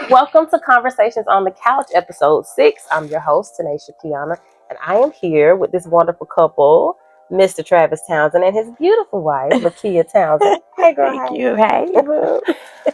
Welcome to Conversations on the Couch, episode 6. I'm your host, Tanisha Kiana, and I am here with this wonderful couple, Mr. Travis Townsend and his beautiful wife, Lakeya Townsend. Hey, girl. Thank you. Hey, boo.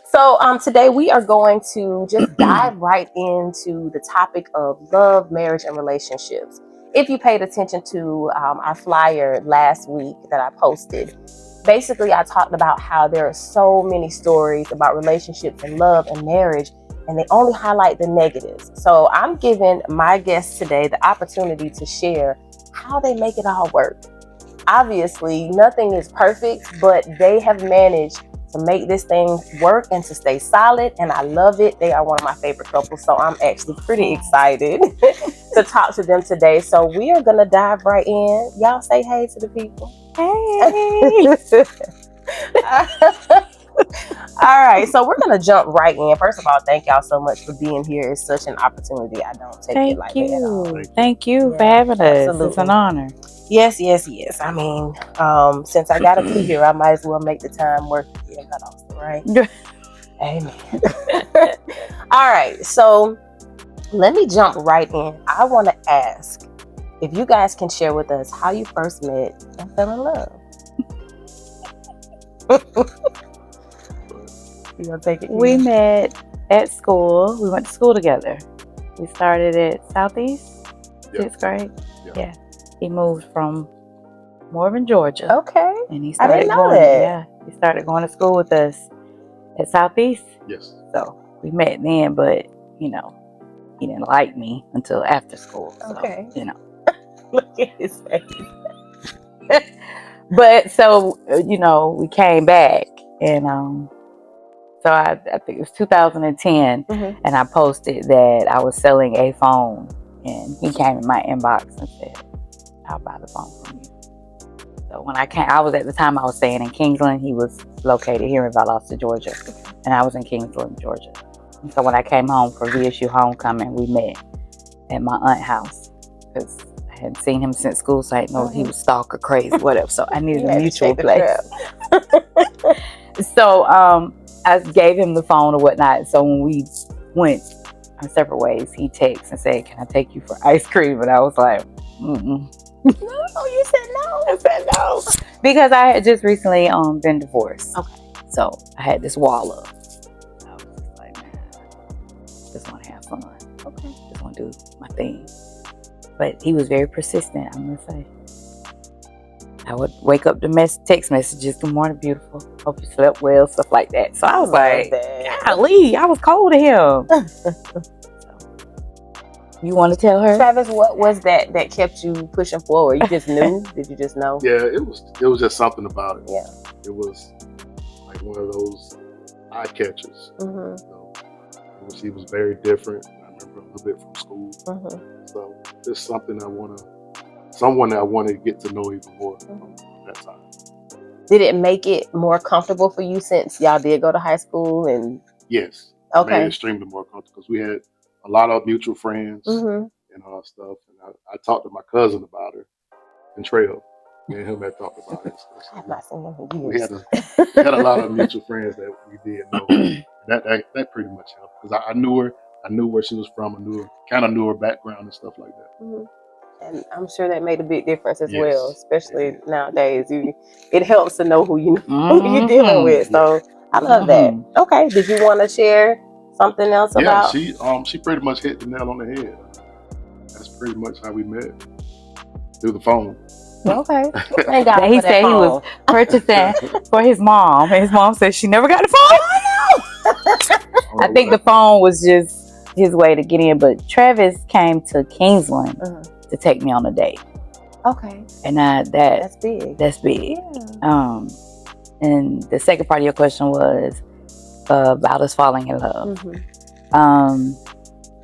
So today we are going to just dive right into the topic of love, marriage, and relationships. If you paid attention to our flyer last week that I posted, basically I talked about how there are so many stories about relationships and love and marriage, and they only highlight the negatives. So I'm giving my guests today the opportunity to share how they make it all work. Obviously, nothing is perfect, but they have managed to make this thing work and to stay solid, and I love it. They are one of my favorite couples, so I'm actually pretty excited to talk to them today. So we are gonna dive right in. Y'all say hey to the people. Hey. All right, so we're gonna jump right in. First of all, thank y'all so much for being here. It's such an opportunity. I don't take it lightly at all. Thank you for having us. Absolutely. It's an honor. Yes. I mean, since I got to be here, I might as well make the time worth it. Right? Amen. All right, so let me jump right in. I want to ask if you guys can share with us how you first met and fell in love. You gonna take it? We met at school. We went to school together. We started at Southeast, 6th grade. Yeah. He moved from Morven, Georgia. Okay. And he started he started going to school with us at Southeast. Yes. So we met then, but he didn't like me until after school. So, okay. Look at his face. But so, we came back and so I think it was 2010, and I posted that I was selling a phone, and he came in my inbox and said, I'll buy the phone from you. So when I came, I was staying in Kingsland. He was located here in Valdosta, Georgia, and I was in Kingsland, Georgia. And so when I came home for VSU homecoming, we met at my aunt's house because I hadn't seen him since school, so I didn't know if he was stalker crazy, whatever. So I needed a mutual place. So I gave him the phone or whatnot. So when we went our separate ways, he texted and said, "Can I take you for ice cream?" And I was like, No, you said no. I said no. Because I had just recently been divorced. Okay. So I had this wall up. I was just like, man, just want to have fun. Okay. Just want to do my thing. But he was very persistent, I'm going to say. I would wake up to text messages, "Good morning, beautiful. Hope you slept well," stuff like that. So I was like, golly, I was cold to him. You want to tell her? Travis, what was that kept you pushing forward? You just knew? Did you just know? Yeah, it was just something about it. Yeah. It was like one of those eye catchers. She was very different. I remember a little bit from school. So it's something someone that I wanted to get to know even more at that time. Did it make it more comfortable for you since y'all did go to high school? And yes. Okay. Made it extremely more comfortable because we had a lot of mutual friends and all stuff. And I talked to my cousin about her and Trail. Me and him had talked about it. I have not seen him in years. We had a lot of mutual friends that we did know. That pretty much helped because I knew her. I knew where she was from. I knew her background and stuff like that. And I'm sure that made a big difference as well, especially nowadays. It helps to know who you're dealing with. So I love that. Okay, did you want to share something else about? Yeah, she pretty much hit the nail on the head. That's pretty much how we met, through the phone. Okay. Thank God he said he was purchasing for his mom, and his mom said she never got the phone. I think the phone was just his way to get in, but Travis came to Kingsland to take me on a date. Okay. And that's big. That's big. Yeah. And the second part of your question was about us falling in love.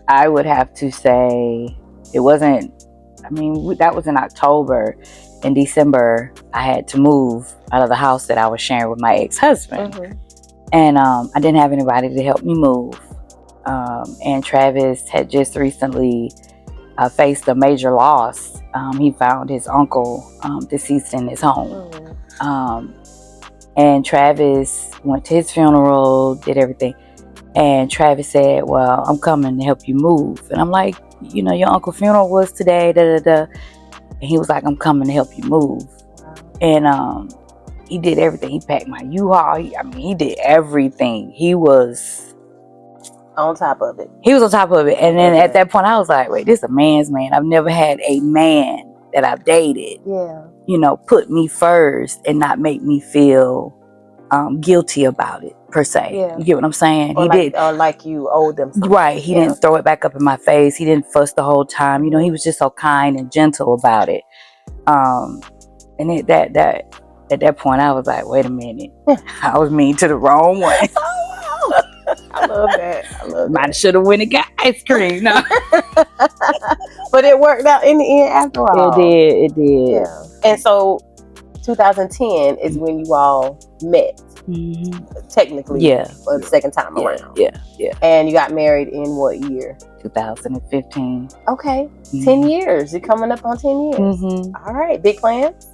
I would have to say it wasn't. I mean, that was in October. In December, I had to move out of the house that I was sharing with my ex-husband. And I didn't have anybody to help me move. And Travis had just recently faced a major loss. He found his uncle deceased in his home. And Travis went to his funeral, did everything. And Travis said, well, I'm coming to help you move. And I'm like, you know, your uncle's funeral was today, da da da. And he was like, I'm coming to help you move. And he did everything. He packed my U-Haul. He did everything. He was on top of it. He was on top of it. And then at that point, I was like, wait, this is a man's man. I've never had a man that I've dated, you know, put me first and not make me feel guilty about it, per se. You get what I'm saying? Or like you owed them something. Right. He didn't throw it back up in my face. He didn't fuss the whole time. You know, he was just so kind and gentle about it. And at that point, I was like, wait a minute. I was mean to the wrong one. I love that. Might should have went and got ice cream. No. But it worked out in the end after all. It did. Yeah. And so 2010 is when you all met. Technically. For the second time around. Yeah. And you got married in what year? 2015. Okay. 10 years. You're coming up on 10 years. All right. Big plans?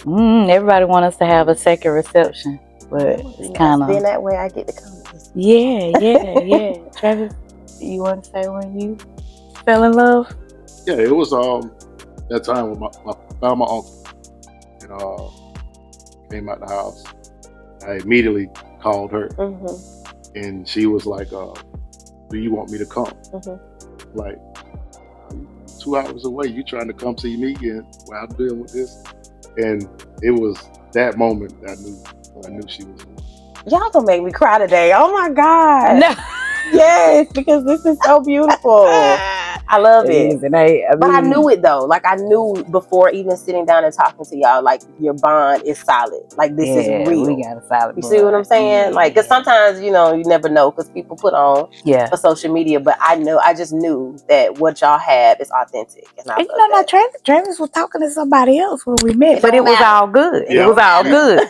Everybody wants us to have a second reception. But it's kind of... Then that way I get to come. Yeah. Travis, you want to say when you fell in love? Yeah, it was that time when I found my uncle and came out the house. I immediately called her, and she was like, "Do you want me to come?" Like, 2 hours away, you trying to come see me, and while I'm dealing with this, and it was that moment that I knew she was. Y'all gonna make me cry today. Oh my God. No. Yes, because this is so beautiful. I love it. But I knew it though. Like I knew before even sitting down and talking to y'all, like your bond is solid. Like this is real. We got a solid bond. You see what I'm saying? Like, cause sometimes, you know, you never know because people put on for social media, but I just knew that what y'all have is authentic. And I love that. Travis was talking to somebody else when we met, but it was all good. It was all good.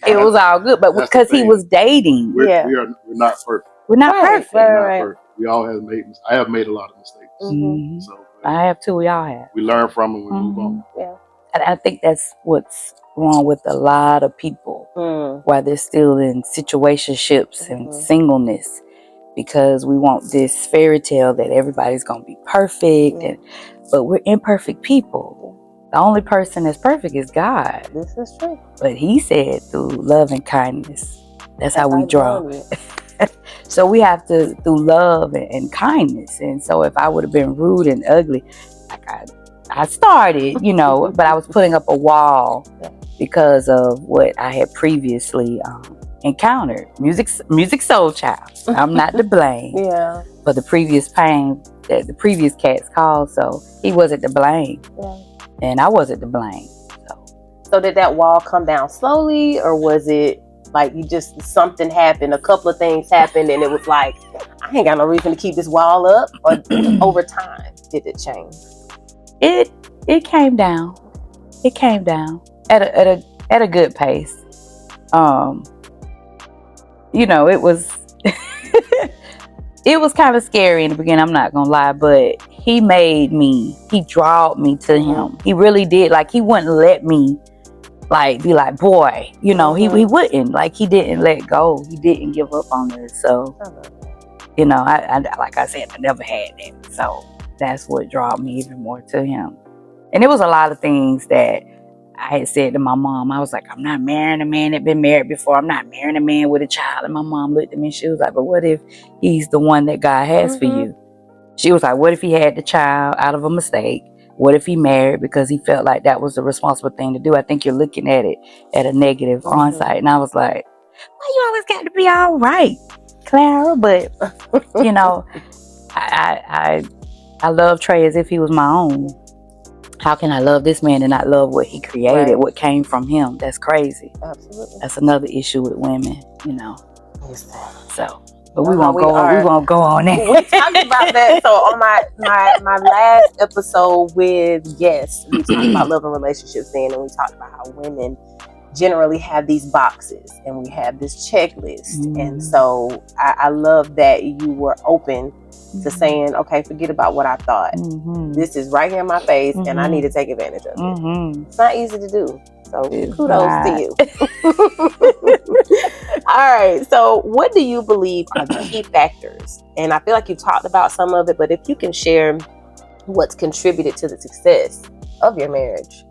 It was all good. But because he was dating. We're not perfect. We're not perfect. Perfect. We all have made mistakes. I have made a lot of mistakes. So I have too. We all have. We learn from them. We move on. Yeah. And I think that's what's wrong with a lot of people while they're still in situationships and singleness, because we want this fairy tale that everybody's going to be perfect, but we're imperfect people. The only person that's perfect is God. This is true. But he said through love and kindness, that's how we draw. So we have to, through love and kindness. And so if I would have been rude and ugly, like I started, you know, but I was putting up a wall because of what I had previously encountered. Music soul child. I'm not to blame for the previous pain that the previous cats caused. So he wasn't to blame. And I wasn't to blame. So did that wall come down slowly, or was it like you just, something happened, a couple of things happened, and it was like, I ain't got no reason to keep this wall up? Or over time, did it change? It came down. It came down at a good pace. You know, it was it was kind of scary in the beginning, I'm not gonna lie, but he drawed me to him. He really did. Like, he wouldn't let me be like, boy, you know, he wouldn't. Like, he didn't let go. He didn't give up on us. So, you know, I like I said, I never had that. So that's what drew me even more to him. And it was a lot of things that I had said to my mom. I was like, I'm not marrying a man that been married before. I'm not marrying a man with a child. And my mom looked at me and she was like, but what if he's the one that God has for you? She was like, what if he had the child out of a mistake? What if he married because he felt like that was the responsible thing to do? I think you're looking at it at a negative onside. And I was like, well, you always got to be all right, Clara. But, you know, I love Trey as if he was my own. How can I love this man and not love what he created, what came from him? That's crazy. Absolutely. That's another issue with women, you know. So. But we won't go on that. We talked about that. So on my last episode with guests, we talked about love and relationships then, and we talked about how women generally have these boxes and we have this checklist. And so I love that you were open to saying, okay, forget about what I thought. This is right here in my face and I need to take advantage of it. It's not easy to do. So kudos to you. All right. So, what do you believe are the key factors? And I feel like you talked about some of it, but if you can share what's contributed to the success of your marriage.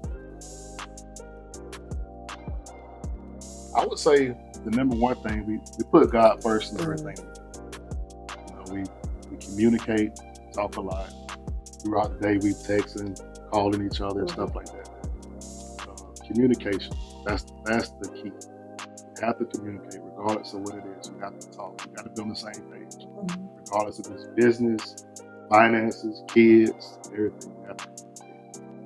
I would say the number one thing, we put God first in everything. We communicate, talk a lot. Throughout the day, we texting, calling each other, and stuff like that. Communication, that's the key. You have to communicate, regardless of what it is. You have to talk. You got to be on the same page, regardless of it's business, finances, kids, everything. You have to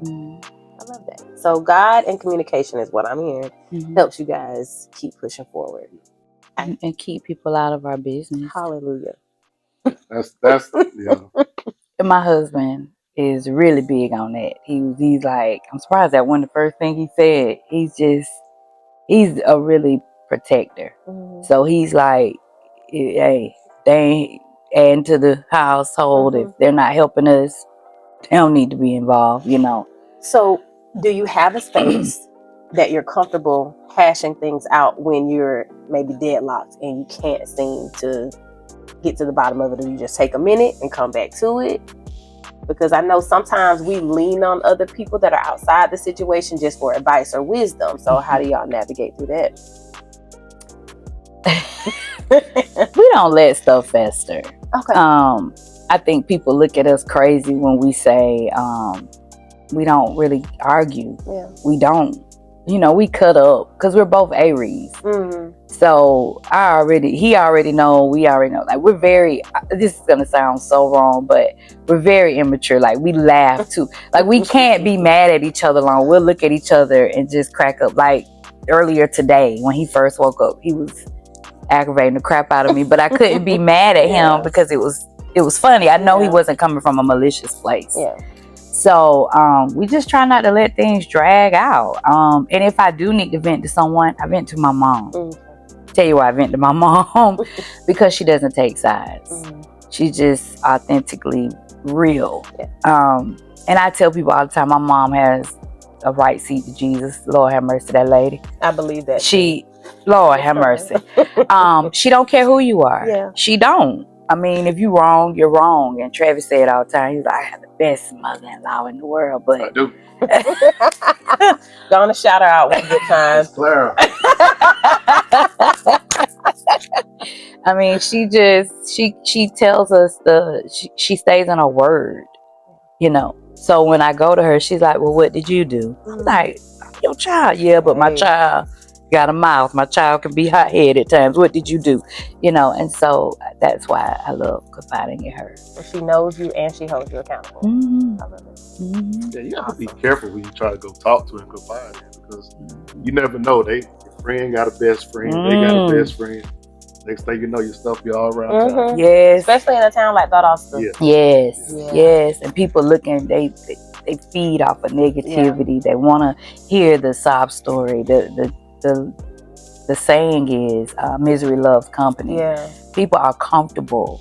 communicate. I love that. So God and communication is what I'm hearing. Helps you guys keep pushing forward and keep people out of our business. Hallelujah. That's yeah. And my husband is really big on that. He's like, I'm surprised that one of the first thing he said. He's a really protector. So he's like, hey, they ain't adding to the household. If they're not helping us, they don't need to be involved, you know. So do you have a space that you're comfortable hashing things out when you're maybe deadlocked and you can't seem to get to the bottom of it? Or you just take a minute and come back to it? Because I know sometimes we lean on other people that are outside the situation just for advice or wisdom. So how do y'all navigate through that? We don't let stuff fester. Okay. I think people look at us crazy when we say we don't really argue. Yeah. We don't. You know, we cut up because we're both Aries. So he already know, we already know. Like, we're very, this is going to sound so wrong, but we're very immature. Like, we laugh too. Like, we can't be mad at each other long. We'll look at each other and just crack up. Like, earlier today, when he first woke up, he was aggravating the crap out of me, but I couldn't be mad at him because it was funny. I know he wasn't coming from a malicious place. Yeah. So we just try not to let things drag out. And if I do need to vent to someone, I vent to my mom. Tell you why I vent to my mom, because she doesn't take sides. She's just authentically real. And I tell people all the time, my mom has a right seat to Jesus. Lord have mercy, that lady. I believe that. Lord have mercy. She don't care who you are. Yeah. She don't. I mean, if you're wrong, you're wrong. And Travis said all the time, he's like, I have the best mother-in-law in the world. But I do. Gonna shout her out one good time. Clara. I mean, she tells us she stays on her word, you know. So when I go to her, she's like, well, what did you do? I'm like, I'm your child. Yeah, but my child got a mouth. My child can be hot-headed at times. What did you do? You know, and so that's why I love confiding in her. So she knows you and she holds you accountable. I love it. Yeah, you have to be careful when you try to go talk to and confide in, because you never know. Your friend got a best friend. They got a best friend. Next thing you know, your stuff be all around town. Yes. Especially in a town like Valdosta. Yes. And people looking, they feed off of negativity. They want to hear the sob story. The saying is, misery loves company. Yeah. People are comfortable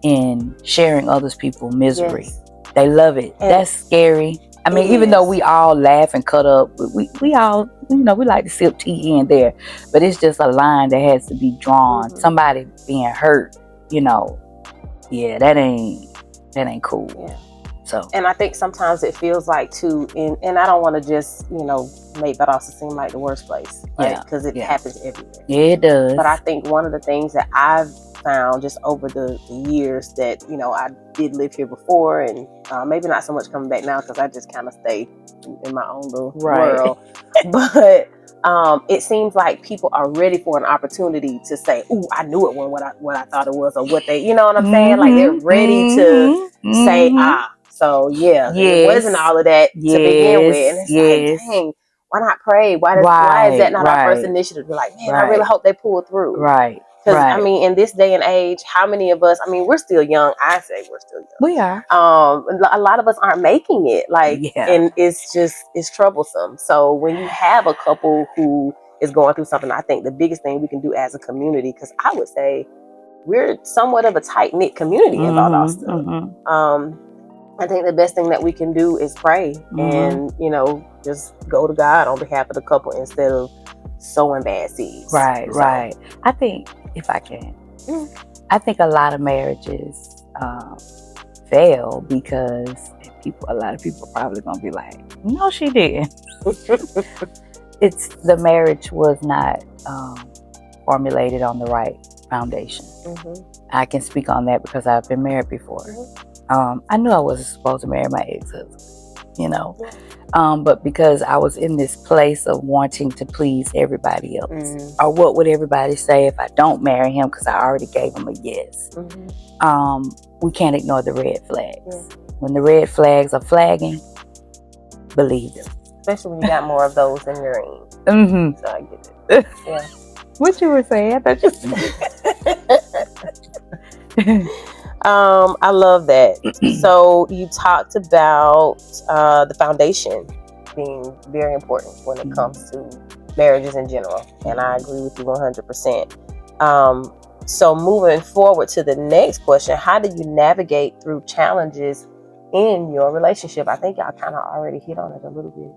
in sharing others people's misery. Yes. They love it. And that's scary. I mean, even though we all laugh and cut up, we all, you know, we like to sip tea here and there, but it's just a line that has to be drawn. Somebody being hurt, you know, that ain't cool. Yeah. So, and I think sometimes it feels like too, and I don't want to just, you know, make that also seem like the worst place, right? Because it happens everywhere. Yeah, it does. But I think one of the things that I've found just over the years that, you know, I did live here before, and maybe not so much coming back now because I just kind of stay in my own little world. But it seems like people are ready for an opportunity to say, "Ooh, I knew it when what I thought it was," or what they, you know what I'm saying? Like they're ready to say, so it wasn't all of that to begin with. And it's like, dang, why not pray? Why is that not our first initiative? We're like, man, I really hope they pull through. Right. Because, I mean, in this day and age, how many of us, I mean, we're still young. I say we're still young. We are. A lot of us aren't making it. And it's troublesome. So when you have a couple who is going through something, I think the biggest thing we can do as a community, because I would say we're somewhat of a tight-knit community in Valdosta. I think the best thing that we can do is pray and, you know, just go to God on behalf of the couple instead of sowing bad seeds. Right, So, right. I think, if I can, I think a lot of marriages fail because a lot of people probably gonna be like, no, she didn't. It's the marriage was not formulated on the right foundation. I can speak on that because I've been married before. I knew I wasn't supposed to marry my ex-husband, you know, but because I was in this place of wanting to please everybody else, or what would everybody say if I don't marry him because I already gave him a yes. We can't ignore the red flags. When the red flags are flagging, believe them. Especially when you got more of those in your end. So I get it. Yeah. What you were saying? I thought you I love that. So you talked about the foundation being very important when it comes to marriages in general, and I agree with you 100%. So moving forward to the next question, how do you navigate through challenges in your relationship? I think y'all kind of already hit on it a little bit.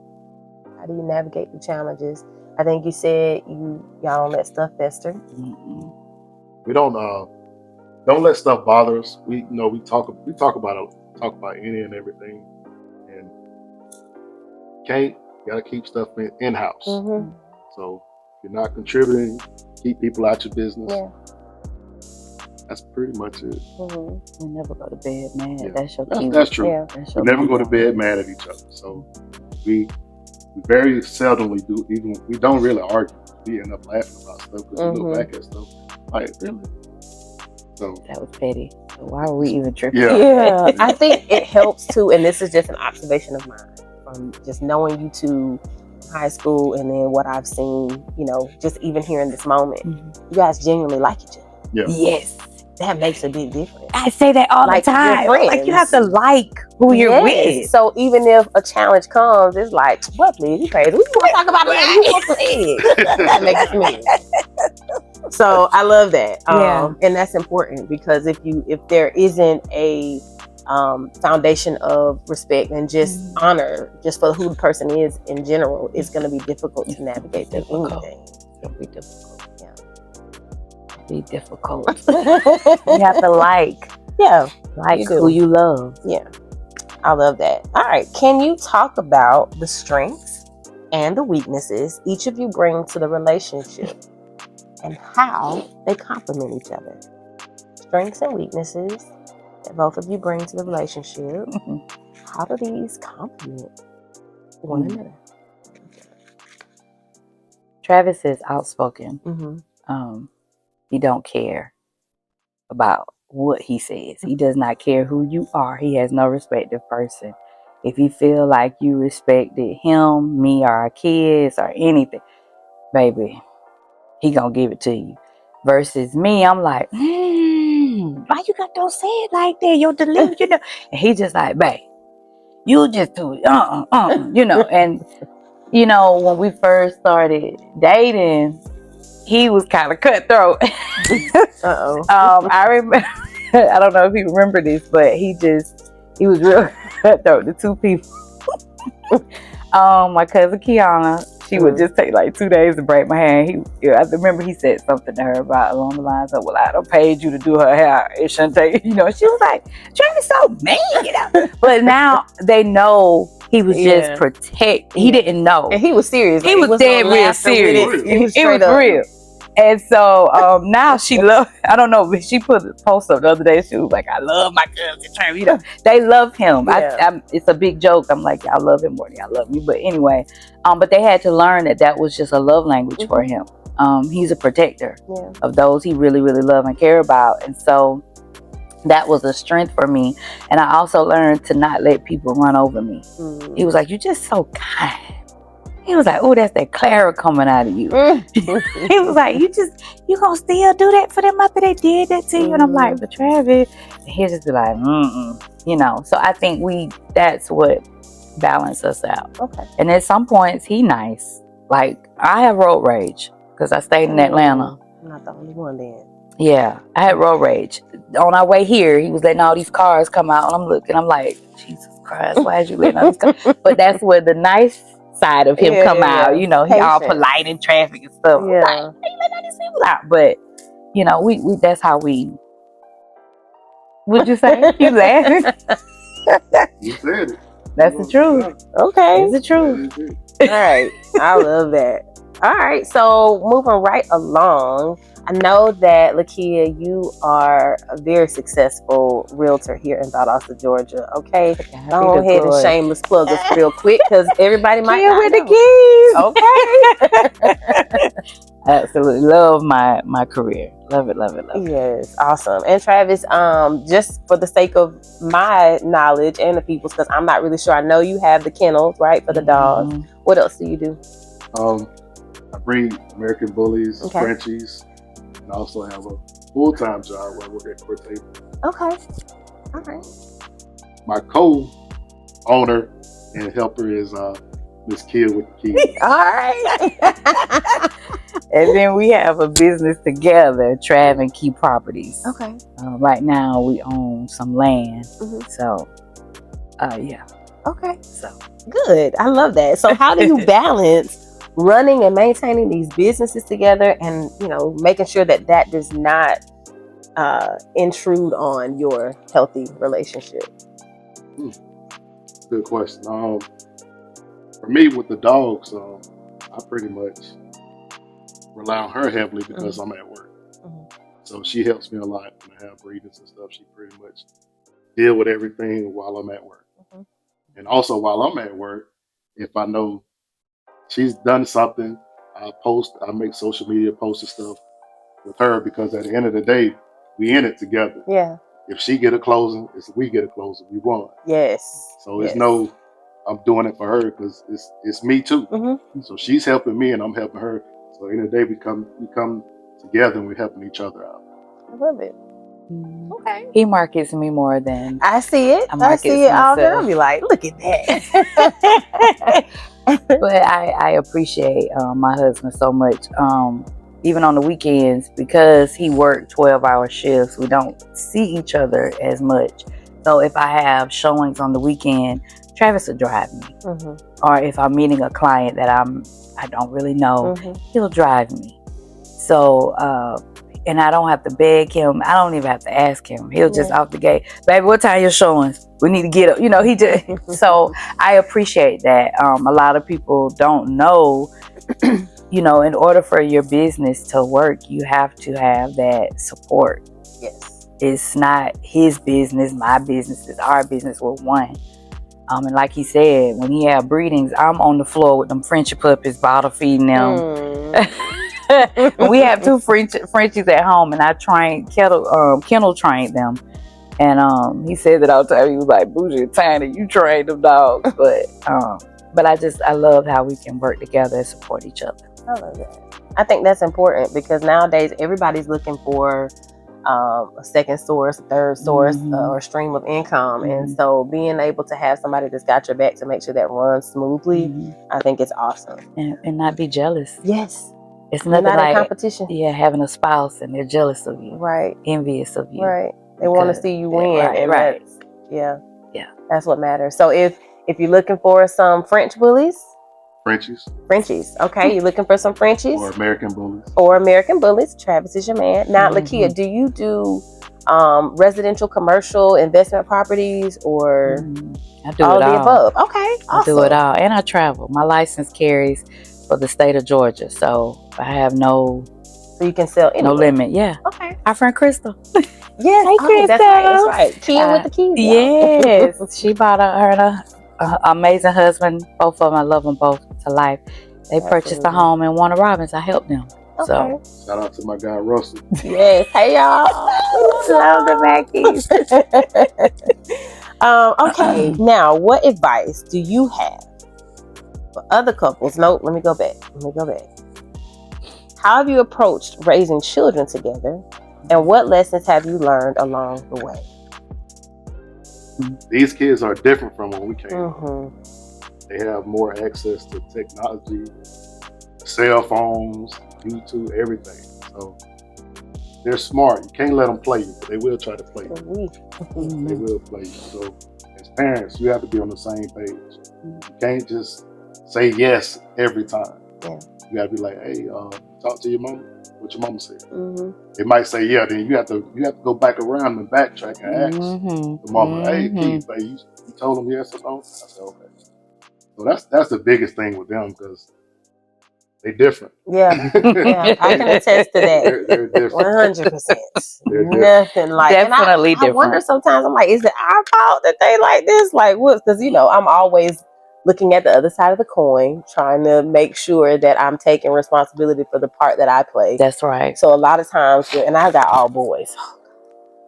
How do you navigate the challenges? I think you said y'all don't let stuff fester. We don't let stuff bother us. We talk about any and everything, and gotta keep stuff in house. So if you're not contributing, keep people out your business. That's pretty much it. We never go to bed mad. That's true. Yeah. We never go to bed mad at each other. So we very seldomly do. Even we don't really argue. We end up laughing about stuff because we look back at stuff like, really. So that was petty. So why were we even tripping? Yeah. I think it helps too, and this is just an observation of mine from just knowing you two high school, and then what I've seen, just even here in this moment, you guys genuinely like each other. Yeah. Yes. That makes a big difference. I say that all the time. Like, you have to like who you're with. So even if a challenge comes, it's like, what, please? You crazy? We want to talk about it. You want to say that makes me. So I love that. And that's important because if there isn't a foundation of respect and just honor, just for who the person is in general, it's going to be difficult to navigate through anything. It's going to be difficult. Be difficult. You have to like who you love. Yeah, I love that. All right, can you talk about the strengths and the weaknesses each of you bring to the relationship and how they complement each other? Strengths and weaknesses that both of you bring to the relationship. How do these complement one another? Travis is outspoken. He don't care about what he says. He does not care who you are. He has no respective person. If he feel like you respected him, me, or our kids, or anything, baby, he gonna give it to you. Versus me, I'm like, why you got to say it like that? Your delivery, And he just like, babe, you just do it, And when we first started dating, he was kind of cutthroat. I remember, I don't know if you remember this, but he was real cutthroat. The two people. My cousin Kiana, she would just take like 2 days to braid my hair. I remember he said something to her about along the lines of, well, I don't paid you to do her hair. It shouldn't take, she was like, Travis so mean, But now they know he was just protect. He didn't know. And he was serious. He was dead real serious. It was real. And so now she loves, I don't know, but she put a post up the other day. She was like, I love my cousin Travis. They love him. It's a big joke. I'm like, I love him more than I love you. But anyway, but they had to learn that was just a love language for him. He's a protector of those he really, really love and care about. And so that was a strength for me. And I also learned to not let people run over me. He was like, you're just so kind. He was like, oh, that's that Clara coming out of you. He was like, you gonna still do that for them after they did that to you? And I'm like, but Travis, and he'll just be like, So I think that's what balanced us out. Okay. And at some points, he nice. Like, I have road rage because I stayed in Atlanta. I'm not the only one then. Yeah, I had road rage. On our way here, he was letting all these cars come out, and I'm looking, I'm like, Jesus Christ, why is you letting all these cars? But that's where the nice side of him come out. You know, he all Patient. polite in traffic and stuff. Yeah. Like, hey, let these people out. But you know, we that's how we. What'd you say? You laughing? You said it. That's the truth. Okay. It's the truth. All right. I love that. All right. So moving right along, I know that Lakeya, you are a very successful realtor here in Valdosta, Georgia. Okay. Go ahead and shameless plug us real quick because everybody might not with know. the keys. Okay. Absolutely love my career. Love it, love it, love it. Yes, awesome. And Travis, just for the sake of my knowledge and the people's, because I'm not really sure. I know you have the kennels, right, for the dogs. What else do you do? I breed American Bullies, Frenchies, and I also have a full-time job where I work at Court Table. Okay. All right. My co-owner and helper is Miss Kid with the keys. All right. And then we have a business together, Trav and Key Properties. Okay. Right now we own some land. So, yeah. Okay. So good. I love that. So how do you balance running and maintaining these businesses together and, you know, making sure that that does not intrude on your healthy relationship? Good question. For me with the dogs, I pretty much rely on her heavily because I'm at work. So she helps me a lot when I have breedings and stuff. She pretty much deal with everything while I'm at work. And also while I'm at work, if I know she's done something, I make social media posts and stuff with her because at the end of the day, we in it together. Yeah. If she get a closing, we get a closing. We won. Yes. So it's no, I'm doing it for her because it's me too. So she's helping me and I'm helping her. So at the end of the day, we come together and we're helping each other out. I love it. Okay. He markets me more than I see it. I see it all day. I'll be like, look at that. But I appreciate my husband so much. Even on the weekends, because he worked 12-hour shifts, we don't see each other as much. So if I have showings on the weekend, Travis will drive me. Or if I'm meeting a client that I don't really know, he'll drive me. So and I don't have to beg him. I don't even have to ask him. He'll just off the gate, baby, what time your showings? We need to get up. You know, he just. So I appreciate that. A lot of people don't know. You know, in order for your business to work, you have to have that support. Yes. It's not his business, my business, it's our business. We're one. And like he said, when he have breedings, I'm on the floor with them Frenchie puppies, bottle feeding them. We have 2 Frenchies at home, and I kennel trained them. And he said that all the time. He was like, "Bougie, tiny, you trained them dogs." But I love how we can work together and support each other. I love that. I think that's important because nowadays everybody's looking for a second source, third source, or stream of income. And so being able to have somebody that's got your back to make sure that runs smoothly, I think it's awesome. And not be jealous. Yes. It's nothing not like in competition. Yeah, having a spouse and they're jealous of you. Right. Envious of you. Right. They want to see you win. Right. Yeah. That's what matters. So if you're looking for some French bullies, Frenchies. Okay, you're looking for some Frenchies or American Bullies. Travis is your man. Now, Lakeya, do you do residential, commercial, investment properties, or I do all it the all. above? Okay, awesome. I do it all, and I travel. My license carries for the state of Georgia, so I have so you can sell anywhere. No limit. Yeah. Okay. Our friend Crystal. Yes. Hey, Crystal. That's right. Kid with the keys. Yes. She bought her and her amazing husband. Both of them, I love them both to life. They purchased a home in Warner Robins. I helped them. Okay. So shout out to my guy Russell. Yes. Hey y'all. Love the Mackies. Okay. Now, what advice do you have for other couples? No, let me go back. How have you approached raising children together, and what lessons have you learned along the way? These kids are different from when we came up. They have more access to technology, cell phones, YouTube, everything. So they're smart. You can't let them play you, but they will try to play you. They will play you. So as parents, you have to be on the same page. You can't just say yes every time. Yeah. You gotta be like, hey, talk to your mom. What your mama said. They might say yeah. Then you have to go back around and backtrack and ask the mama, hey, Keith, you told them yes or no? I said okay. So that's the biggest thing with them because they different. Yeah, yeah, I can attest to that. They're different. 100%. Nothing like. Definitely and I different. wonder sometimes. I'm like, is it our fault that they like this? Like, what? Because I'm always looking at the other side of the coin, trying to make sure that I'm taking responsibility for the part that I play. That's right. So a lot of times, and I got all boys.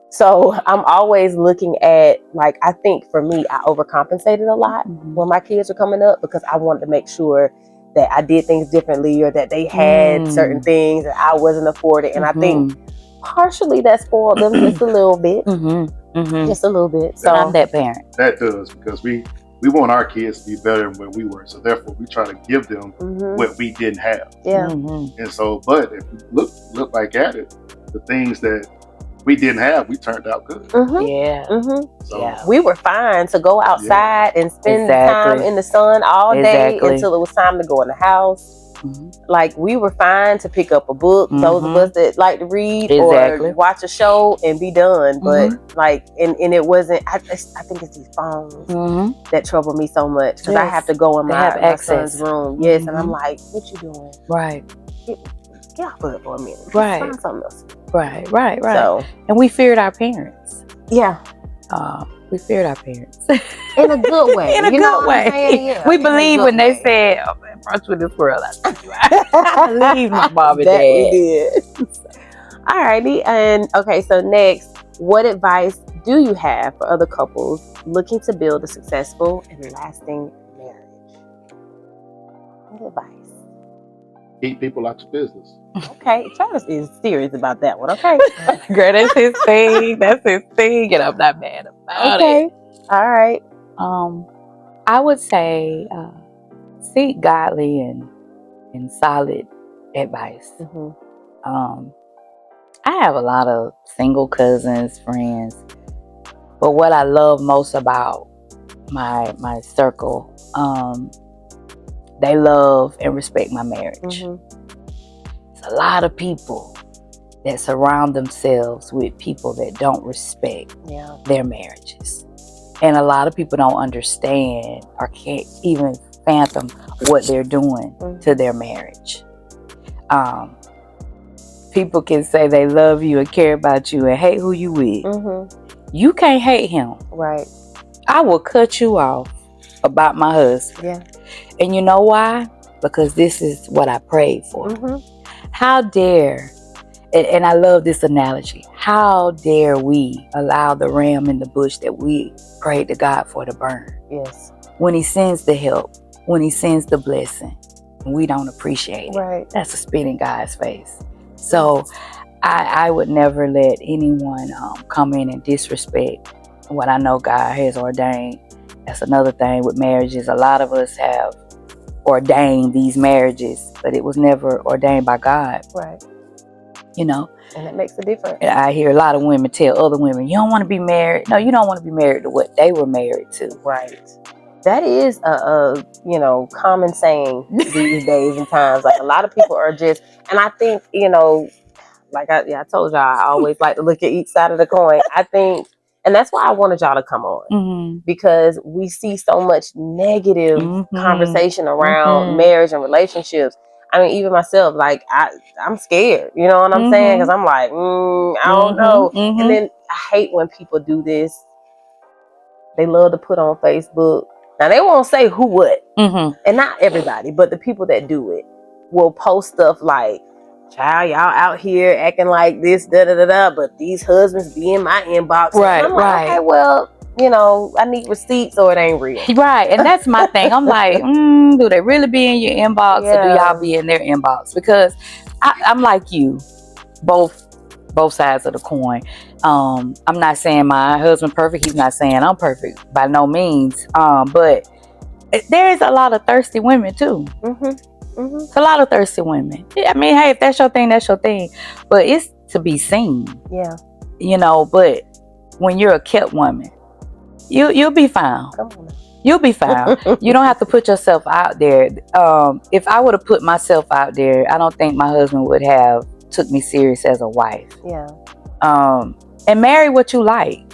So I'm always looking at, like, I think for me, I overcompensated a lot when my kids were coming up because I wanted to make sure that I did things differently or that they had certain things that I wasn't afforded. And I think partially that spoiled them just a little bit. Just a little bit. So I'm that parent. That does, because we want our kids to be better than what we were. So therefore we try to give them what we didn't have. Yeah. And so, but if you look back at it, the things that we didn't have, we turned out good. Yeah. So we were fine to go outside and spend time in the sun all day until it was time to go in the house. Like, we were fine to pick up a book, those of us that like to read or watch a show and be done. But like, and it wasn't, I think it's these phones that trouble me so much because I have to go in my son's room. Yes. And I'm like, what you doing? Right. Get off of it for a minute. Right. Find something else. Right. So, and we feared our parents. Yeah. We feared our parents. In a good way. In a good way. Yeah. We believe when they said, oh, man, first with this world, I leave my mom and dad. We did. Alrighty. And okay, so next, what advice do you have for other couples looking to build a successful and lasting marriage? What advice? Keep people out your business. Okay, Travis is serious about that one. Okay. Girl, that's his thing. That's his thing, and I'm not mad about it. All right. I would say seek godly and solid advice. I have a lot of single cousins, friends, but what I love most about my circle, they love and respect my marriage. It's a lot of people that surround themselves with people that don't respect their marriages. And a lot of people don't understand or can't even fathom what they're doing to their marriage. People can say they love you and care about you and hate who you with. You can't hate him. Right. I will cut you off about my husband. Yeah. And you know why? Because this is what I prayed for. How dare, and I love this analogy, how dare we allow the ram in the bush that we prayed to God for to burn? Yes. When he sends the help, when he sends the blessing, we don't appreciate it. Right. That's a spit in God's face. So I would never let anyone come in and disrespect what I know God has ordained. That's another thing with marriages. A lot of us have ordained these marriages, but it was never ordained by God. Right. You know? And it makes a difference. And I hear a lot of women tell other women, you don't want to be married. No, you don't want to be married to what they were married to. Right. That is a common saying these days and times. Like, a lot of people are just, and I think, like I told y'all, I always like to look at each side of the coin. I think, and that's why I wanted y'all to come on, because we see so much negative conversation around marriage and relationships. I mean, even myself, like, I'm scared, you know what I'm saying? Because I'm like, I don't know. And then I hate when people do this. They love to put on Facebook. Now, they won't say who what, and not everybody, but the people that do it will post stuff like, child, y'all out here acting like this, but these husbands be in my inbox. Right, and I'm like, okay, well, I need receipts or it ain't real. Right, and that's my thing. I'm like, do they really be in your inbox or do y'all be in their inbox? Because I'm like you, both sides of the coin. I'm not saying my husband perfect. He's not saying I'm perfect by no means. But there's a lot of thirsty women too. It's a lot of thirsty women. I mean, hey, if that's your thing, that's your thing. But it's to be seen. Yeah. But when you're a kept woman, you'll be found. Come on. You'll be fine. You don't have to put yourself out there. If I would have put myself out there, I don't think my husband would have took me serious as a wife. Yeah. And marry what you like.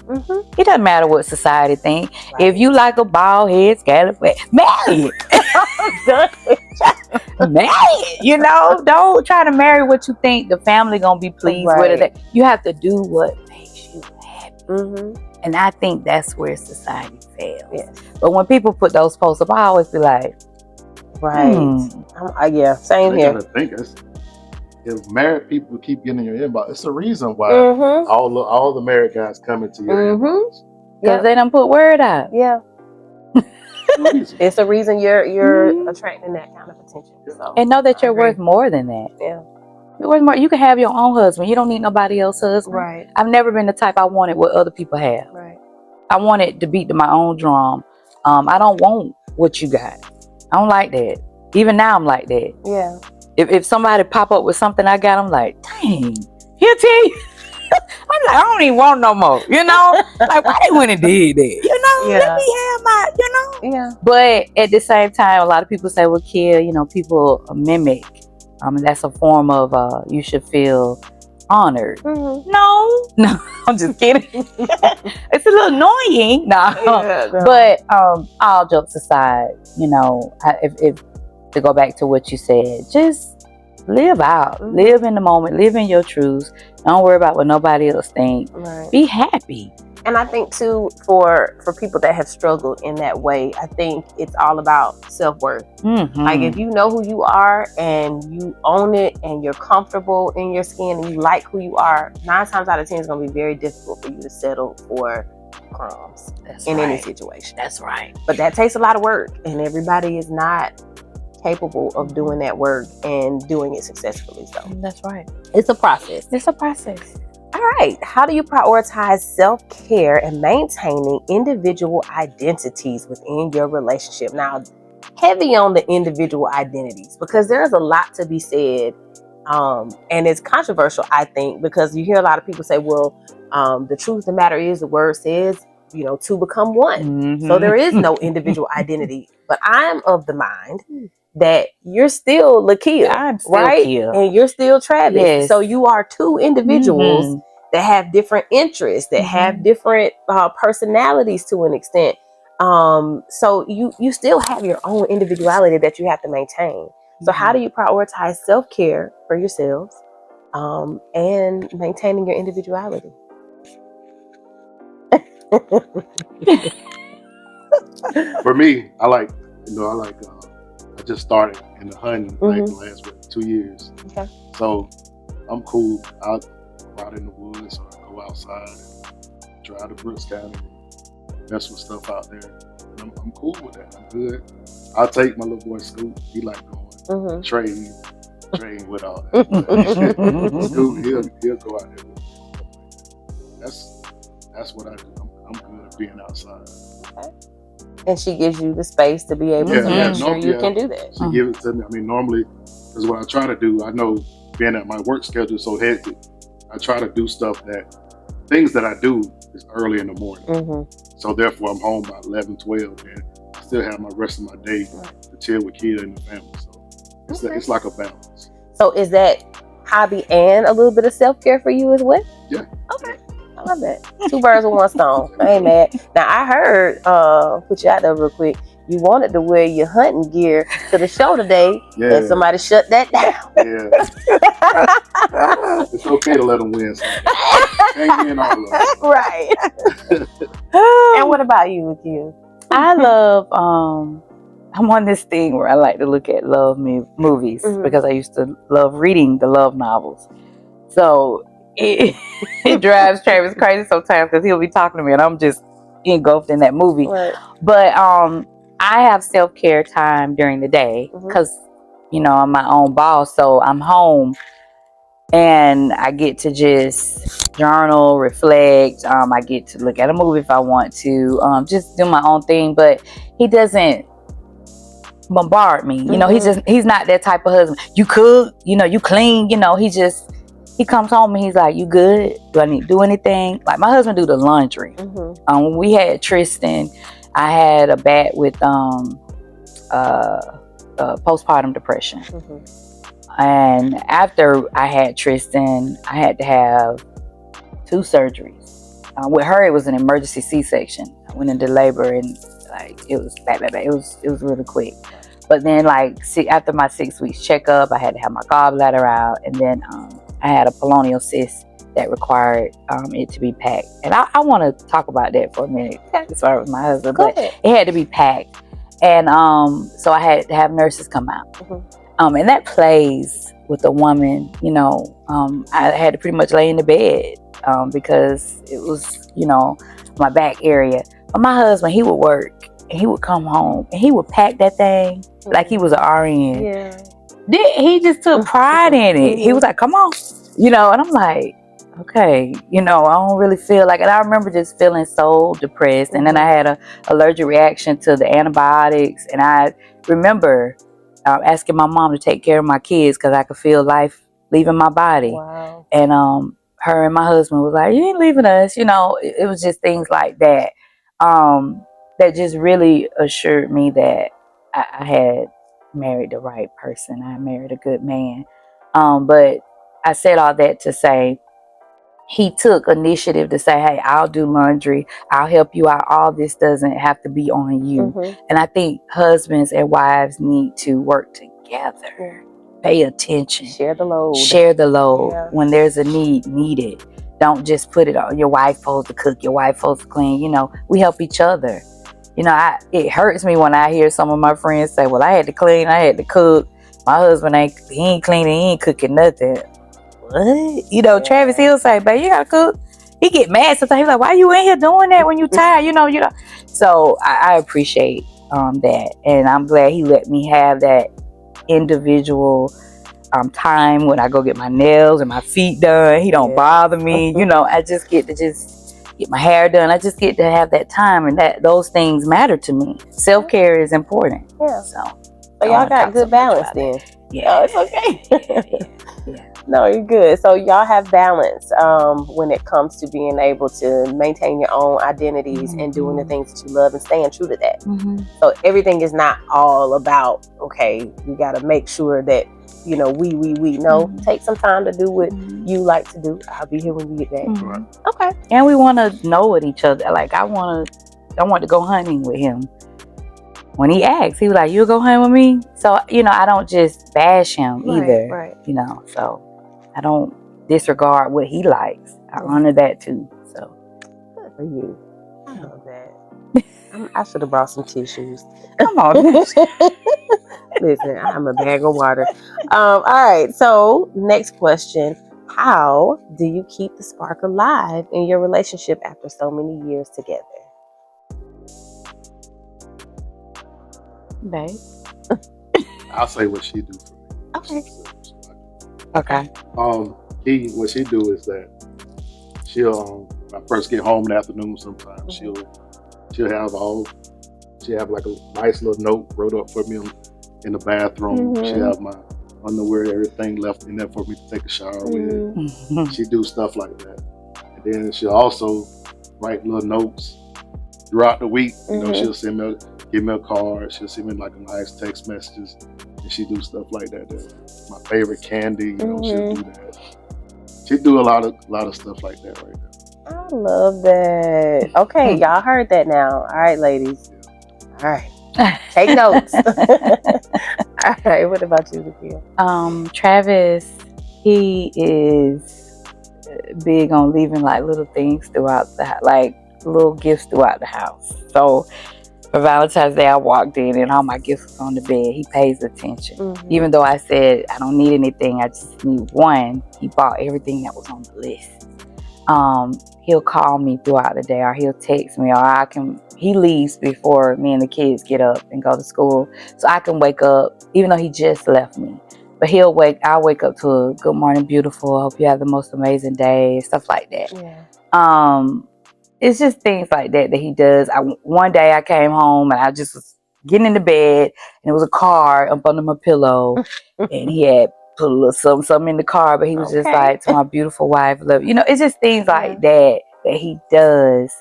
It doesn't matter what society thinks. Right. If you like a bald head, scallop, marry it. Marry it. You know, don't try to marry what you think the family gonna be pleased with it. You have to do what makes you happy. And I think that's where society fails. Yes. But when people put those posts up, I always be like, yeah, same here. Gotta think if married people keep getting in your inbox, it's a reason why all the married guys come into your inbox. Because they done put word out. Yeah. It's a reason you're attracting that kind of attention. So, and know that you're worth more than that. Yeah. You're worth more. You can have your own husband. You don't need nobody else's husband. Right. I've never been the type I wanted what other people have. Right. I wanted to beat to my own drum. I don't want what you got. I don't like that. Even now I'm like that. Yeah. If somebody pop up with something I got, I'm like, dang, he'll tell you. I'm like, I don't even want no more, you know? Like, why they went and did that? You know, let me have my, you know? Yeah. But at the same time, a lot of people say, well, Kia, you know, people mimic. That's a form of, you should feel honored. No, I'm just kidding. It's a little annoying. But all jokes aside, you know, if to go back to what you said, just live out, live in the moment, live in your truths. Don't worry about what nobody else thinks. Right. Be happy. And I think too, for people that have struggled in that way, I think it's all about self-worth. Like if you know who you are and you own it and you're comfortable in your skin and you like who you are, 9 times out of 10 it's going to be very difficult for you to settle for crumbs in any situation. That's right. But that takes a lot of work, and everybody is not capable of doing that work and doing it successfully. So that's right. It's a process. All right. How do you prioritize self-care and maintaining individual identities within your relationship? Now, heavy on the individual identities, because there's a lot to be said. And it's controversial, I think, because you hear a lot of people say, well, the truth of the matter is the word says, you know, two become one. So there is no individual identity. But I'm of the mind that you're still Lakeya, I'm still right? Kia. And you're still Travis. Yes. So you are two individuals that have different interests, that have different personalities to an extent. So you still have your own individuality that you have to maintain. So how do you prioritize self-care for yourselves and maintaining your individuality? For me, I just started in the hunting like the last 2 years. Okay. So I'm cool. I'll go out in the woods or go outside and drive to Brooks County and mess with stuff out there. And I'm cool with that. I'm good. I'll take my little boy Scoop. He like going trading with all that. Scoop, he'll go out there with me. That's what I do. I'm good at being outside. Okay. And she gives you the space to be able to make sure you can do that. She gives it to me. I mean, normally, is what I try to do. I know being at my work schedule so hectic, I try to do things that I do is early in the morning. So therefore, I'm home by 11, 12, and I still have my rest of my day to chill with kids and the family. So it's like a balance. So is that hobby and a little bit of self-care for you as well? Yeah. Okay. I love that. 2 birds with 1 stone. I ain't mad. Now I heard, put you out there real quick, you wanted to wear your hunting gear to the show today, and somebody shut that down. Yeah. It's okay to let them win. Can't win all of them. Right. And what about you, Lakeya? I love, I'm on this thing where I like to look at love movies because I used to love reading the love novels. So it drives Travis crazy sometimes because he'll be talking to me and I'm just engulfed in that movie. Right. But I have self-care time during the day because, you know, I'm my own boss. So I'm home and I get to just journal, reflect. I get to look at a movie if I want to, just do my own thing. But he doesn't bombard me. You know, he's not that type of husband. You cook, you know, you clean, you know, he comes home and he's like, you good? Do I need to do anything? Like my husband do the laundry. When we had Tristan, I had a bat with postpartum depression. And after I had Tristan, I had to have 2 surgeries. With her, it was an emergency C-section. I went into labor and like it was bad. It was really quick. But then after my 6 weeks checkup, I had to have my gallbladder out, and then I had a pilonial cyst that required it to be packed. And I want to talk about that for a minute as far as my husband, but it had to be packed. And so I had to have nurses come out. And that plays with a woman, you know. I had to pretty much lay in the bed because it was, you know, my back area. But my husband, he would work and he would come home and he would pack that thing like he was an RN. Yeah. He just took pride in it. He was like, come on, you know. And I'm like, okay, you know, I don't really feel like it. I remember just feeling so depressed. And then I had a allergic reaction to the antibiotics. And I remember asking my mom to take care of my kids because I could feel life leaving my body. Wow. And her and my husband was like, you ain't leaving us. You know, it was just things like that that just really assured me that I had married the right person. I married a good man. But I said all that to say, he took initiative to say, hey, I'll do laundry. I'll help you out. All this doesn't have to be on you. And I think husbands and wives need to work together. Pay attention. Share the load. Yeah. When there's a need it. Don't just put it on your wife supposed to cook, your wife supposed to clean. You know, we help each other. You know, it hurts me when I hear some of my friends say, well, I had to clean, I had to cook. My husband he ain't cleaning, he ain't cooking nothing. What? You know, Travis, he'll say, babe, you gotta cook. He get mad sometimes. He's like, why you in here doing that when you tired? You know. So I appreciate that. And I'm glad he let me have that individual time when I go get my nails and my feet done. He don't bother me. You know, I just get to get my hair done. I just get to have that time, and those things matter to me. Self-care is important. Yeah. So y'all got good balance then. Yeah. No, it's okay. Yeah. No, you're good. So y'all have balance when it comes to being able to maintain your own identities and doing the things that you love and staying true to that. So everything is not all about, okay, we got to make sure that, you know, we. No, take some time to do what you like to do. I'll be here when you get back. Okay. And we want to know what each other. Like I want to go hunting with him. When he asks, he was like, "You'll go hunting with me?" So, you know, I don't just bash him either. Right. You know, so I don't disregard what he likes. I honor that too. So good for you. I love that. I should have brought some tissues. Come on. Listen, I'm a bag of water. All right. So next question. How do you keep the spark alive in your relationship after so many years together? Babe. I'll say what she do for me. Okay. Okay. What she do is that she'll I first get home in the afternoon sometimes she'll have like a nice little note wrote up for me in the bathroom. She'll have my underwear, everything left in there for me to take a shower with. She do stuff like that. And then she'll also write little notes throughout the week. You know, she'll give me a card. She'll send me like a nice text messages, and she do stuff like that. My favorite candy, you know, she'll do that. She do a lot of stuff like that right there. I love that. Okay, y'all heard that now. All right, ladies. All right. Take notes. All right. What about you, Lakeya? Travis, he is big on leaving like little things throughout like little gifts throughout the house. So for Valentine's Day, I walked in and all my gifts were on the bed. He pays attention. Even though I said I don't need anything, I just need one, he bought everything that was on the list. He'll call me throughout the day, or he'll text me, or he leaves before me and the kids get up and go to school. So I can wake up, even though he just left me. But I'll wake up to a good morning, beautiful. I hope you have the most amazing day, stuff like that. Yeah. It's just things like that he does. One day I came home and I just was getting into bed, and it was a card up under my pillow, and he had put a little something in the car, but he was just like, to my beautiful wife, love you. You know, it's just things like that he does,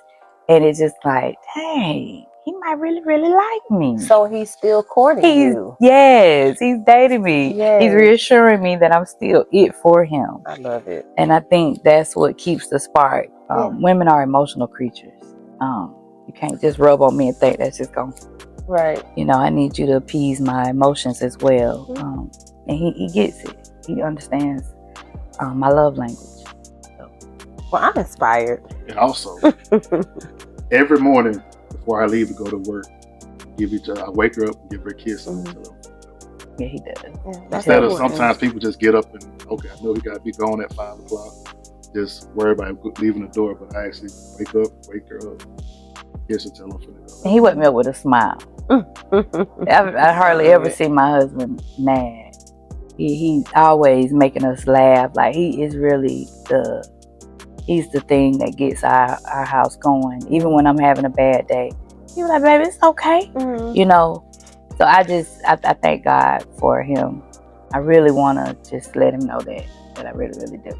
and it's just like, dang, he might really, really like me. So he's still courting you. Yes, he's dating me. Yes. He's reassuring me that I'm still it for him. I love it. And I think that's what keeps the spark. Women are emotional creatures. You can't just rub on me and think that's just going. Right. You know, I need you to appease my emotions as well. And he gets it. He understands my love language. So. Well, I'm inspired. And also, every morning before I leave to go to work, I wake her up and give her a kiss. Yeah, he does. Yeah, instead of sometimes people just get up and, okay, I know we got to be gone at 5 o'clock. Just worry about leaving the door, but I actually wake her up, kiss her, tell her for the go. And he wake me up with a smile. I hardly ever see my husband mad. He's always making us laugh. Like he is really he's the thing that gets our house going. Even when I'm having a bad day, he's like, baby, it's okay. You know. So I thank God for him. I really want to just let him know that I really, really do.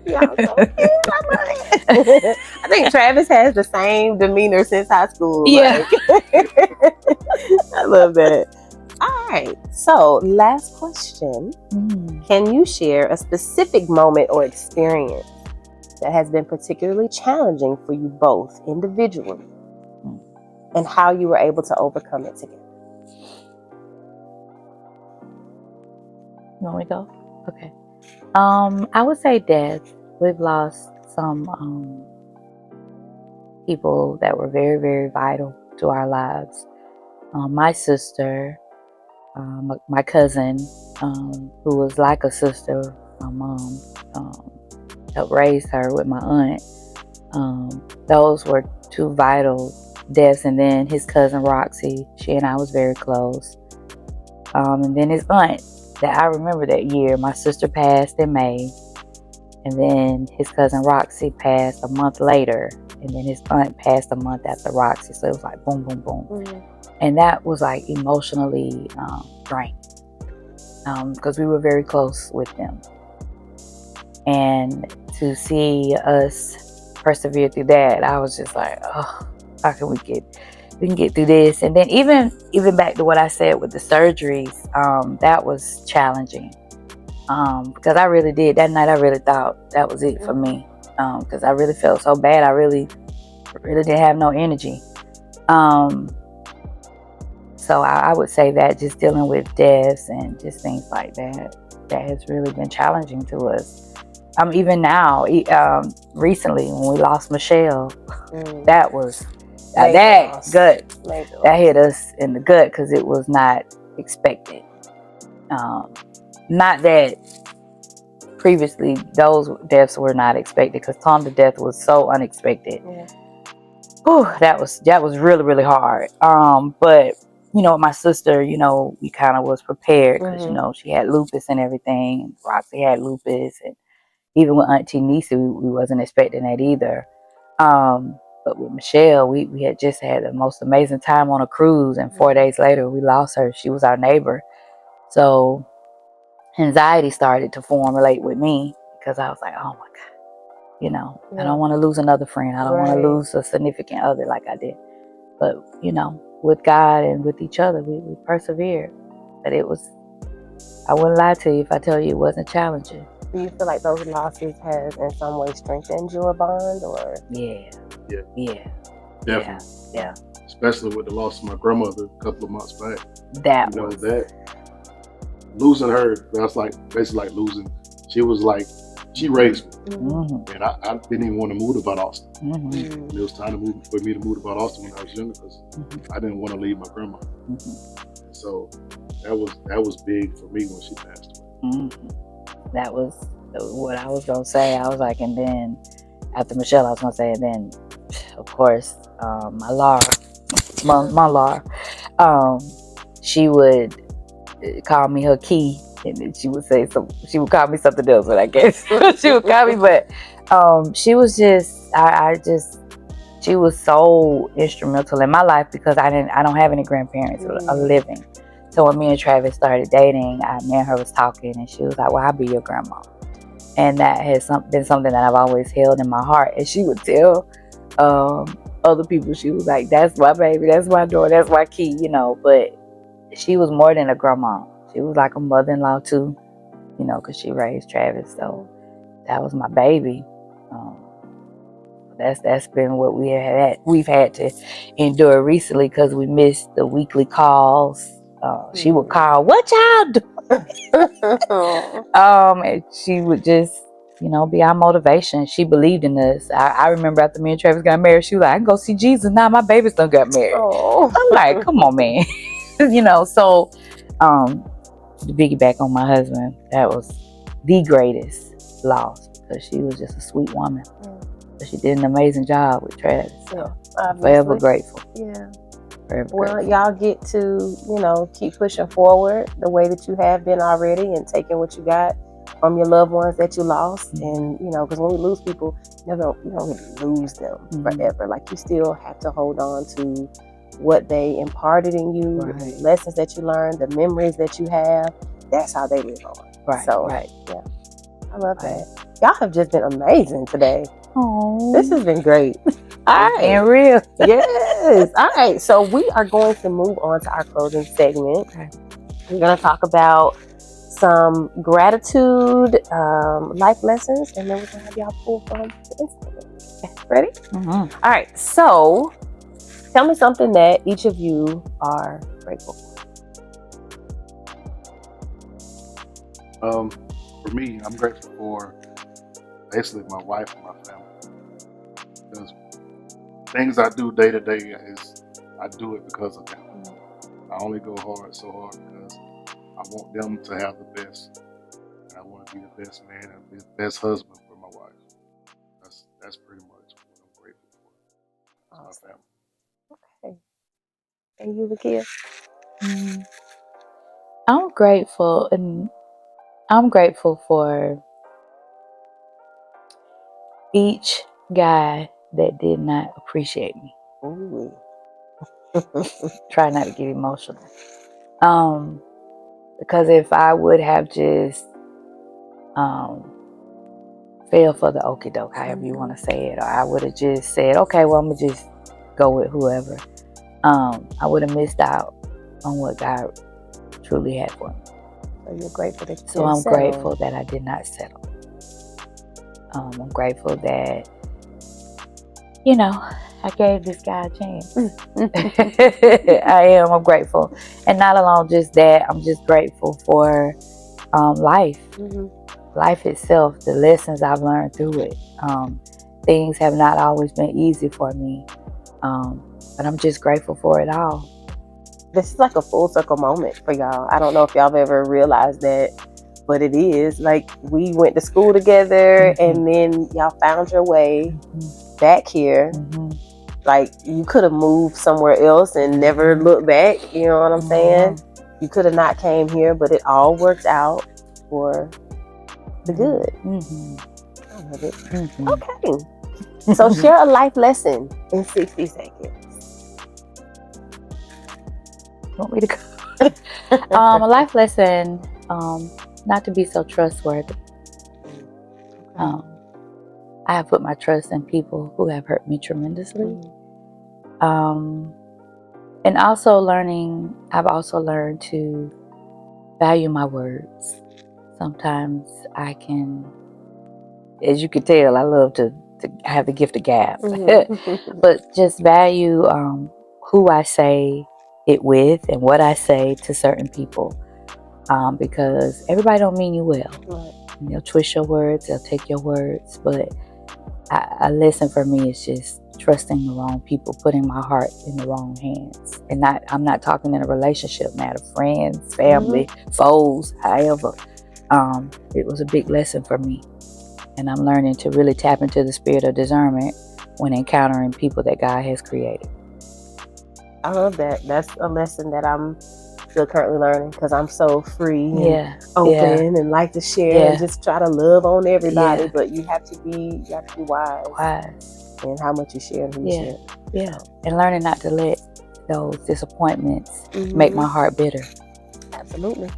Yeah, so cute. I love it. I think Travis has the same demeanor since high school. Yeah. I love that. All right. So, last question. Can you share a specific moment or experience that has been particularly challenging for you both individually and how you were able to overcome it together? You want me to go? Okay. I would say death. We've lost some people that were very, very vital to our lives. My sister, my cousin, who was like a sister, my mom helped raise her with my aunt. Those were two vital deaths. And then his cousin Roxy, she and I was very close. And then his aunt, that I remember that year, my sister passed in May. And then his cousin Roxy passed a month later. And then his aunt passed a month after Roxy. So it was like boom, boom, boom. And that was like emotionally draining. Because we were very close with them. And to see us persevere through that, I was just like, oh, how can we can get through this? And then even back to what I said with the surgeries, that was challenging. Because I really did. That night I really thought that was it for me. Because I really felt so bad. I really didn't have no energy. So I would say that just dealing with deaths and just things like that has really been challenging to us. Even now, recently when we lost Michelle, that was that gut. That hit us in the gut because it was not expected. Not that previously those deaths were not expected, because Tom's death was so unexpected. Whew, that was really, really hard. But you know, my sister, you know, we kind of was prepared because you know she had lupus and everything, and Roxy had lupus, and even with Auntie Nisa, we wasn't expecting that either. But with Michelle, we had just had the most amazing time on a cruise, and 4 days later we lost her. She was our neighbor, so anxiety started to formulate with me because I was like, oh my God, you know, I don't want to lose another friend. I don't want to lose a significant other like I did. But, you know, with God and with each other, we persevered. But it was, I wouldn't lie to you if I tell you it wasn't challenging. Do you feel like those losses have in some way strengthened your bond, or? Yeah. Definitely. Yeah. Especially with the loss of my grandmother a couple of months back. That you know, that losing her, that's like basically like losing. She was like, she raised me, and I didn't even want to move to Valdosta. And it was time for me to move to Valdosta when I was younger because I didn't want to leave my grandma. And so that was big for me when she passed away. That was what I was gonna say. I was like, and then after Michelle, I was gonna say, and then of course my Laura, she would call me her key. And then she would say she would call me something else, but I guess she would call me. But she was just, she was so instrumental in my life because I don't have any grandparents living. So when me and Travis started dating, me and her was talking, and she was like, "Well, I'll be your grandma," and that has been something that I've always held in my heart. And she would tell other people. She was like, that's my baby, that's my daughter, that's my key, you know. But she was more than a grandma. She was like a mother-in-law too, you know, because she raised Travis. So that was my baby. That's been what we've had to endure recently because we missed the weekly calls. She would call, what y'all do? And she would just, you know, be our motivation. She believed in us. I remember after me and Travis got married, she was like, I can go see Jesus now. My babies done got married. I'm like, come on, man. You know, so to piggyback on my husband, that was the greatest loss because she was just a sweet woman. But she did an amazing job with Travis. So I'm forever grateful. Yeah. Forever well, grateful. Y'all get to, you know, keep pushing forward the way that you have been already and taking what you got from your loved ones that you lost. And, you know, because when we lose people, you don't really lose them forever. Like, you still have to hold on to what they imparted in you, the lessons that you learned, the memories that you have. That's how they live on. Yeah. I love that. Y'all have just been amazing today. Oh, this has been great. All right. And real. Yes. All right. So we are going to move on to our closing segment. Okay. We're going to talk about some gratitude, life lessons, and then we're going to have y'all pull from the Instagram. Okay. Ready? All right. So tell me something that each of you are grateful for. For me, I'm grateful for basically my wife and my family. Because things I do day to day I do it because of them. I only go so hard because I want them to have the best. And I want to be the best man and the best husband for my wife. That's pretty much what I'm grateful for. Awesome. My family. Okay. And you, Lakeya? I'm grateful for each guy that did not appreciate me. Ooh. Try not to get emotional. Because if I would have just fell for the okie doke, however you want to say it, or I would have just said, okay, well, I'm gonna just go with whoever, I would have missed out on what God truly had for me. So you're grateful that you So I'm grateful that I did not settle. I'm grateful that, you know, I gave this guy a chance. I'm grateful. And not alone just that, I'm just grateful for life. Life itself, the lessons I've learned through it. Things have not always been easy for me. But I'm just grateful for it all. This is like a full circle moment for y'all. I don't know if y'all have ever realized that, but it is. Like, we went to school together and then y'all found your way back here. Like, you could have moved somewhere else and never looked back. You know what I'm saying? You could have not came here, but it all worked out for the good. I love it. Okay. So share a life lesson in 60 seconds. Want me to go? A life lesson, not to be so trustworthy. I have put my trust in people who have hurt me tremendously. And also I've also learned to value my words. Sometimes I can, as you can tell, I love to have the gift of gab. But just value who I say it with and what I say to certain people, because everybody don't mean you well. They'll twist your words, they'll take your words, but a lesson for me is just trusting the wrong people, putting my heart in the wrong hands. And I'm not talking in a relationship matter, friends, family, foes, however. It was a big lesson for me, and I'm learning to really tap into the spirit of discernment when encountering people that God has created. I love that. That's a lesson that I'm still currently learning, because I'm so free and open and like to share and just try to love on everybody. But you have to be wise in how much you share and who you share. And learning not to let those disappointments make my heart bitter. Absolutely.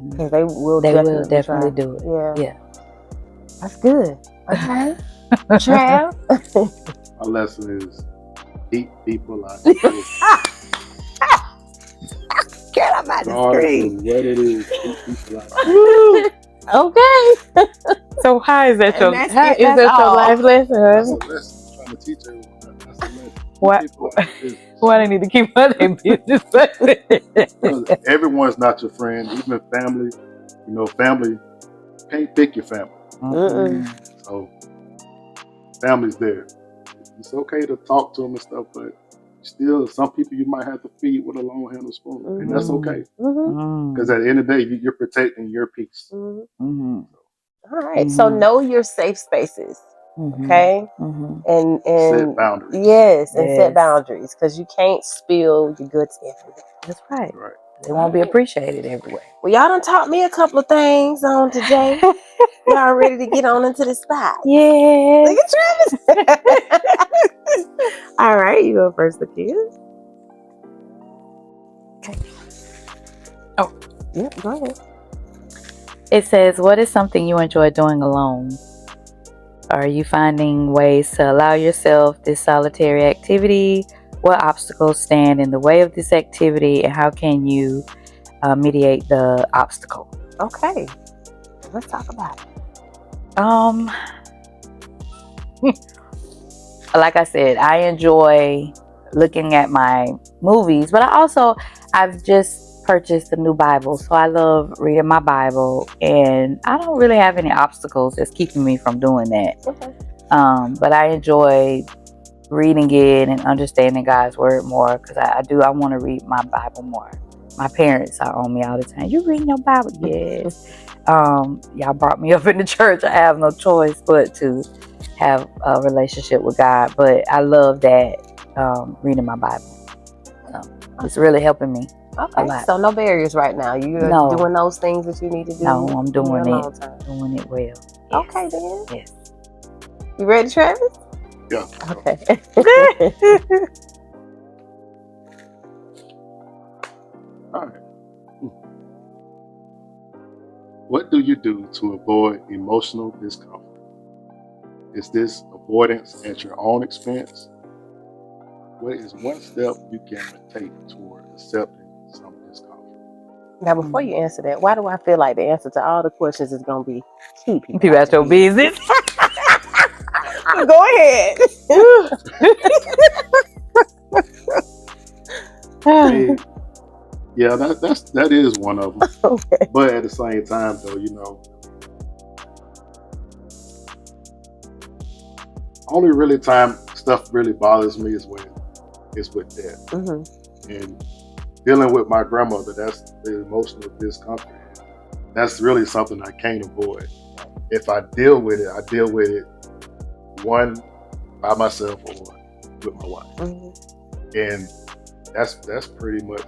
Because they will definitely do it. Yeah. That's good. Okay. Trav? My lesson is keep people out your business. Get up out the Regardless screen. of what it is, keep people out your business. Okay. So how is that And your that's your life That's lesson? a lesson. I'm trying to teach everyone. That's a lesson. Keep What? people out your business. Why they need to keep on their business? Because everyone's not your friend, even family. You know, family can't pick your family. So family's there. It's okay to talk to them and stuff, but still, some people you might have to feed with a long handled spoon, and that's okay. Because at the end of the day, you're protecting your peace. All right. So know your safe spaces. Okay. And Set boundaries. Yes, and set boundaries, because you can't spill your guts everywhere. That's right. Right. They won't be appreciated everywhere. Well, y'all done taught me a couple of things on today. Y'all ready to get on into the spot? Yeah. Look at Travis. All right, you go first, Lakeya. Okay. Oh, yep, go ahead. It says, what is something you enjoy doing alone? Are you finding ways to allow yourself this solitary activity? What obstacles stand in the way of this activity, and how can you mediate the obstacle? Okay, let's talk about it. Like I said, I enjoy looking at my movies, but I've just purchased a new Bible, so I love reading my Bible, and I don't really have any obstacles that's keeping me from doing that. Okay. But I enjoy reading it and understanding God's word more, because I want to read my Bible more. My parents are on me all the time. You reading your Bible? Yes. Y'all brought me up in the church. I have no choice but to have a relationship with God. But I love that reading my Bible. It's really helping me. Okay, so no barriers right now. You're doing those things that you need to do. No, I'm doing it. Doing it well. Yes. Okay, then. Yes. You ready, Travis? Yeah. Okay. All right. What do you do to avoid emotional discomfort? Is this avoidance at your own expense? What is one step you can take toward accepting some discomfort? Now, before you answer that, why do I feel like the answer to all the questions is going to be keep people out your business? Go ahead. Yeah, that is one of them. Okay. But at the same time, though, only really time stuff really bothers me is when it's with death. And dealing with my grandmother, that's the emotional discomfort. That's really something I can't avoid. If I deal with it, I deal with it one by myself or with my wife. And that's pretty much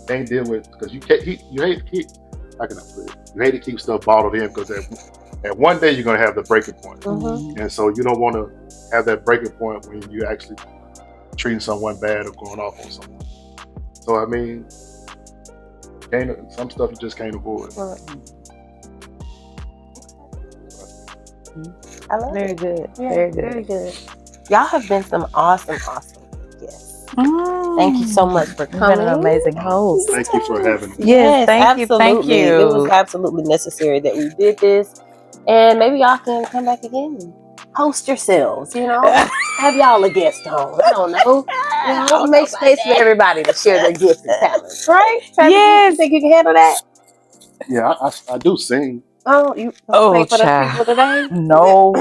can't deal with, because you hate to keep, how can I put it? You hate to keep stuff bottled in, because at one day you're going to have the breaking point. And so you don't want to have that breaking point when you actually treating someone bad or going off on someone. So I mean, some stuff you just can't avoid. I love Very it. good. Yeah, very good. Very good. Y'all have been some awesome guests. Thank you so much for coming. You've been an amazing host. Thank you for having me. Yes, thank you. Thank you. It was absolutely necessary that we did this. And maybe y'all can come back again and host yourselves, have y'all a guest on. I don't know. Make space for everybody to share their gifts and talents, right? Travis, yes. You think you can handle that? Yeah, I do sing. Oh, you sing for the people today? No.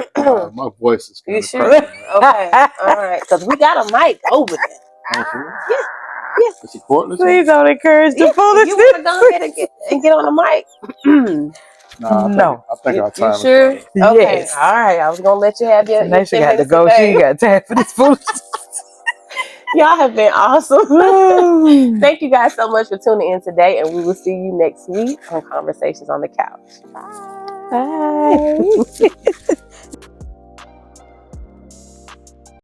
My voice is kind You of sure? crazy. Okay. All right. Because we got a mic over there. Yeah. It's a cordless. Please don't encourage the foolishness. You want to go ahead and get on the mic? No. I think our time is sure? is Okay. Yes. All right. I was going to let you have your 10 got to minutes go. She got time for this foolishness. Y'all have been awesome. Thank you guys so much for tuning in today, and we will see you next week on Conversations on the Couch. Bye.